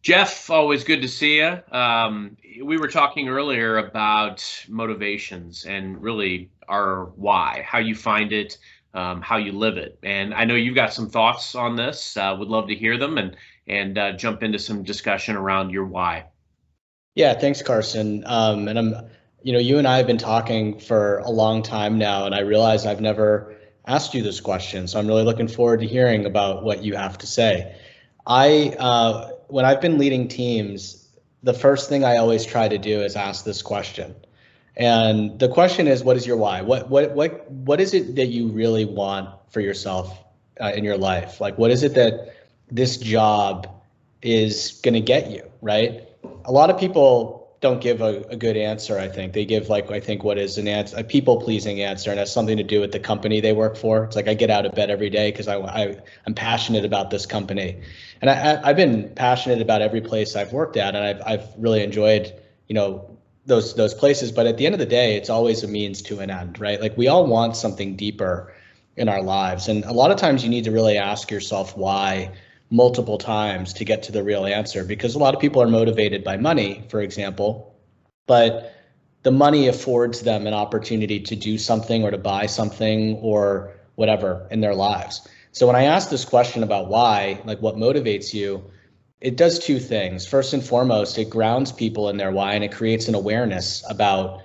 Jeff, always good to see you. We were talking earlier about motivations and really our why, how you find it, how you live it. And I know you've got some thoughts on this. Would love to hear them and jump into some discussion around your why. Yeah, thanks, Carson. You and I have been talking for a long time now, and I realize I've never asked you this question. So I'm really looking forward to hearing about what you have to say. When I've been leading teams, the first thing I always try to do is ask this question. And the question is, what is your why? What is it that you really want for yourself in your life? Like, what is it that this job is going to get you, right? A lot of people don't give a good answer. I think they give what is an answer, a people pleasing answer, and has something to do with the company they work for. It's like, I get out of bed every day because I'm passionate about this company, and I've been passionate about every place I've worked at, and I've really enjoyed those places. But at the end of the day, it's always a means to an end, right? Like, we all want something deeper in our lives, and a lot of times you need to really ask yourself why multiple times to get to the real answer, because a lot of people are motivated by money, for example, but the money affords them an opportunity to do something or to buy something or whatever in their lives. So when I ask this question about why, like what motivates you, it does two things. First and foremost, it grounds people in their why, and it creates an awareness about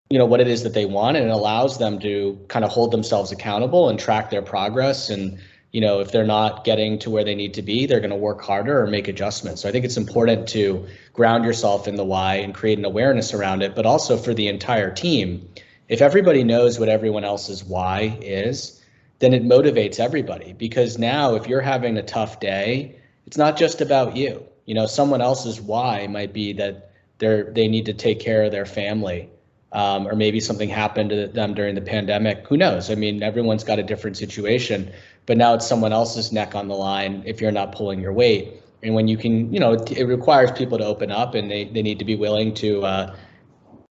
what it is that they want, and it allows them to kind of hold themselves accountable and track their progress. And if they're not getting to where they need to be, they're going to work harder or make adjustments. So I think it's important to ground yourself in the why and create an awareness around it, but also for the entire team. If everybody knows what everyone else's why is, then it motivates everybody, because now if you're having a tough day, it's not just about you. Someone else's why might be that they need to take care of their family. Or maybe something happened to them during the pandemic. Who knows? I mean, everyone's got a different situation, but now it's someone else's neck on the line if you're not pulling your weight. And when you can, it requires people to open up, and they need to be willing to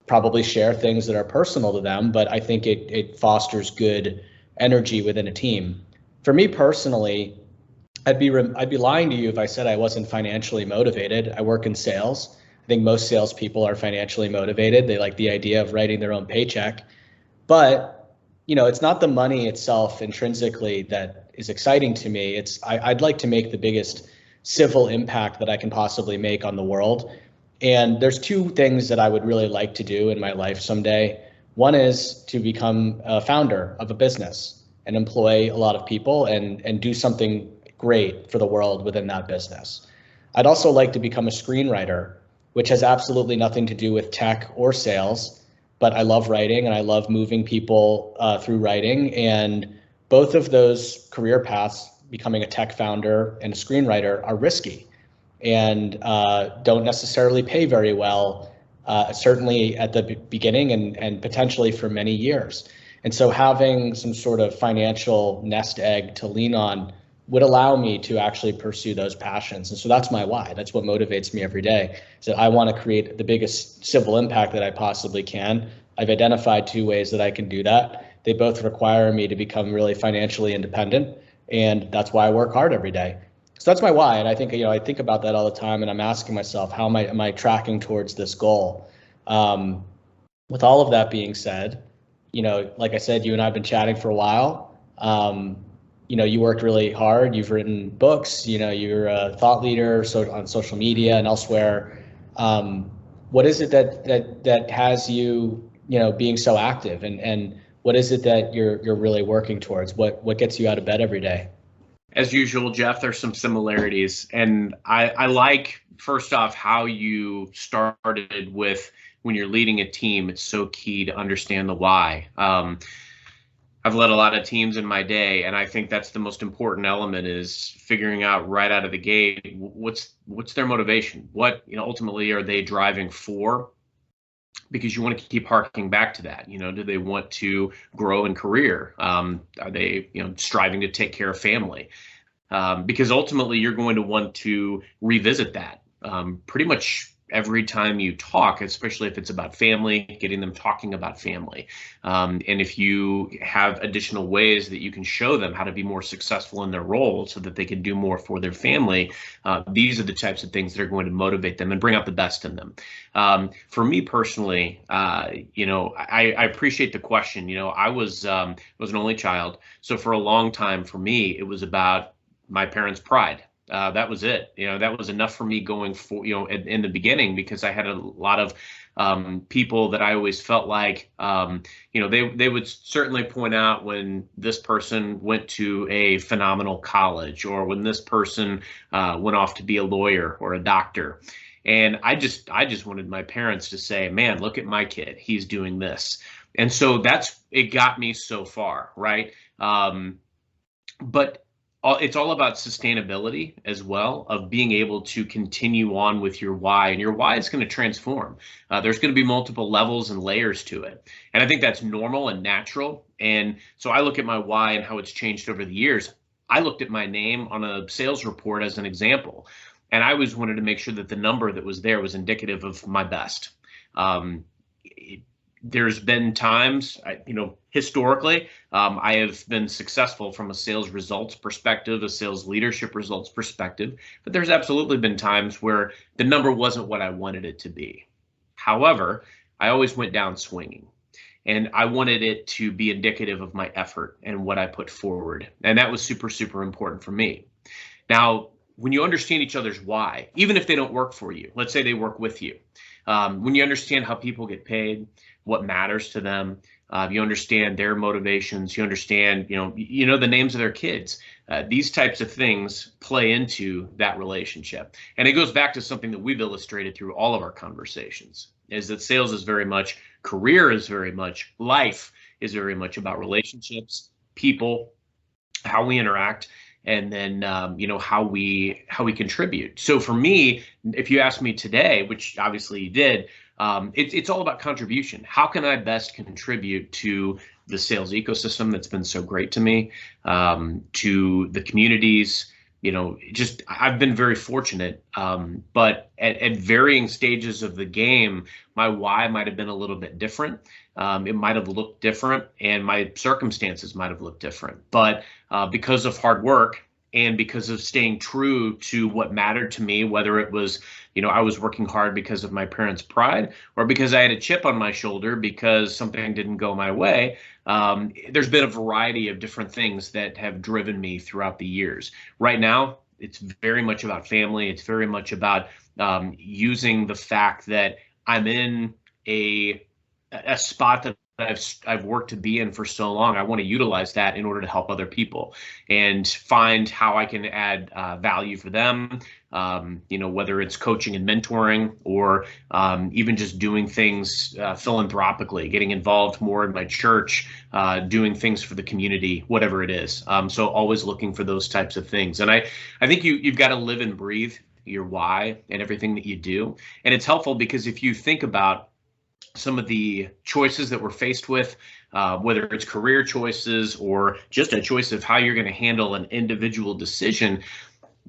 probably share things that are personal to them. But I think it fosters good energy within a team. For me personally, I'd be lying to you if I said I wasn't financially motivated. I work in sales. I think most salespeople are financially motivated. They like the idea of writing their own paycheck, but it's not the money itself intrinsically that is exciting to me. I'd like to make the biggest civil impact that I can possibly make on the world. And there's two things that I would really like to do in my life someday. One is to become a founder of a business and employ a lot of people and do something great for the world within that business. I'd also like to become a screenwriter, which has absolutely nothing to do with tech or sales, but I love writing and I love moving people through writing. And both of those career paths, becoming a tech founder and a screenwriter, are risky and don't necessarily pay very well, certainly at the beginning and potentially for many years. And so having some sort of financial nest egg to lean on would allow me to actually pursue those passions. And so that's my why. That's what motivates me every day, is that I want to create the biggest civil impact that I possibly can. I've identified two ways that I can do that. They both require me to become really financially independent, and that's why I work hard every day. So that's my why. And I think, I think about that all the time, and I'm asking myself, how am I tracking towards this goal? With all of that being said, like I said, you and I have been chatting for a while. You worked really hard. You've written books. You're a thought leader on social media and elsewhere. What is it that has you, being so active, and what is it that you're really working towards? What gets you out of bed every day? As usual, Jeff, there's some similarities, and I like, first off, how you started with, when you're leading a team, it's so key to understand the why. I've led a lot of teams in my day, and I think that's the most important element, is figuring out right out of the gate what's their motivation, what ultimately are they driving for, because you want to keep harking back to that. Do they want to grow in career? Are they striving to take care of family? Because ultimately you're going to want to revisit that pretty much every time you talk, especially if it's about family, getting them talking about family. And if you have additional ways that you can show them how to be more successful in their role so that they can do more for their family, these are the types of things that are going to motivate them and bring out the best in them. For me personally, I appreciate the question. I was an only child. So for a long time for me, it was about my parents' pride. That was it. That was enough for me going for, in the beginning, because I had a lot of people that I always felt like, they would certainly point out when this person went to a phenomenal college, or when this person went off to be a lawyer or a doctor. And I just wanted my parents to say, man, look at my kid. He's doing this. And so it got me so far, right? But it's all about sustainability as well, of being able to continue on with your why, and your why is going to transform. There's going to be multiple levels and layers to it. And I think that's normal and natural. And so I look at my why and how it's changed over the years. I looked at my name on a sales report as an example, and I always wanted to make sure that the number that was there was indicative of my best. There's been times, historically, I have been successful from a sales results perspective, a sales leadership results perspective, but there's absolutely been times where the number wasn't what I wanted it to be. However, I always went down swinging, and I wanted it to be indicative of my effort and what I put forward. And that was super, super important for me. Now, when you understand each other's why, even if they don't work for you, let's say they work with you, when you understand how people get paid, what matters to them, you understand their motivations, you understand, the names of their kids. These types of things play into that relationship. And it goes back to something that we've illustrated through all of our conversations, is that sales is very much, career is very much, life is very much about relationships, people, how we interact, and then how we contribute. So for me, if you ask me today, which obviously you did, it's all about contribution. How can I best contribute to the sales ecosystem that's been so great to me, to the communities? I've been very fortunate, but at varying stages of the game, my why might have been a little bit different. It might have looked different, and my circumstances might have looked different. But because of hard work and because of staying true to what mattered to me, whether it was, I was working hard because of my parents' pride, or because I had a chip on my shoulder because something didn't go my way, there's been a variety of different things that have driven me throughout the years. Right now, it's very much about family. It's very much about using the fact that I'm in a spot that I've worked to be in for so long. I want to utilize that in order to help other people and find how I can add value for them. Whether it's coaching and mentoring, or even just doing things philanthropically, getting involved more in my church, doing things for the community, whatever it is. So always looking for those types of things. And I think you've got to live and breathe your why in everything that you do. And it's helpful because if you think about some of the choices that we're faced with, whether it's career choices or just a choice of how you're going to handle an individual decision,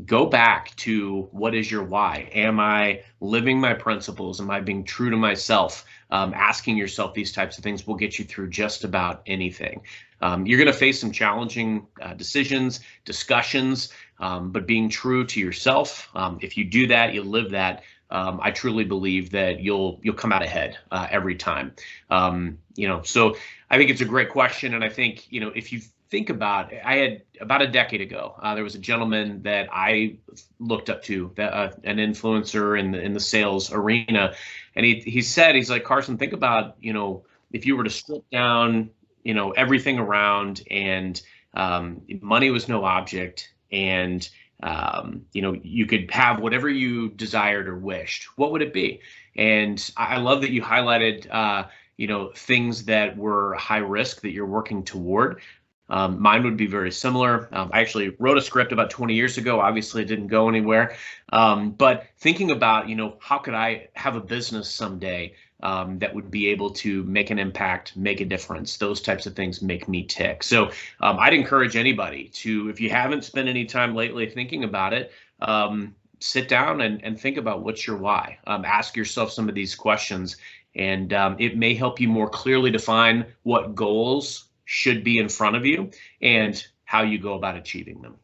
go back to what is your why? Am I living my principles? Am I being true to myself? Asking yourself these types of things will get you through just about anything. You're going to face some challenging decisions, discussions, but being true to yourself, if you do that, you live that, I truly believe that you'll come out ahead every time. So I think it's a great question. And I think, if you think about, I had about a decade ago, there was a gentleman that I looked up to, an influencer in the sales arena. And he said, he's like, Carson, think about, if you were to strip down, everything around, and money was no object, and you could have whatever you desired or wished, what would it be? And I love that you highlighted, things that were high risk that you're working toward. Mine would be very similar. I actually wrote a script about 20 years ago. Obviously, it didn't go anywhere. But thinking about, how could I have a business someday that would be able to make an impact, make a difference? Those types of things make me tick. So I'd encourage anybody to, if you haven't spent any time lately thinking about it, sit down and think about what's your why. Ask yourself some of these questions, and it may help you more clearly define what goals should be in front of you and how you go about achieving them.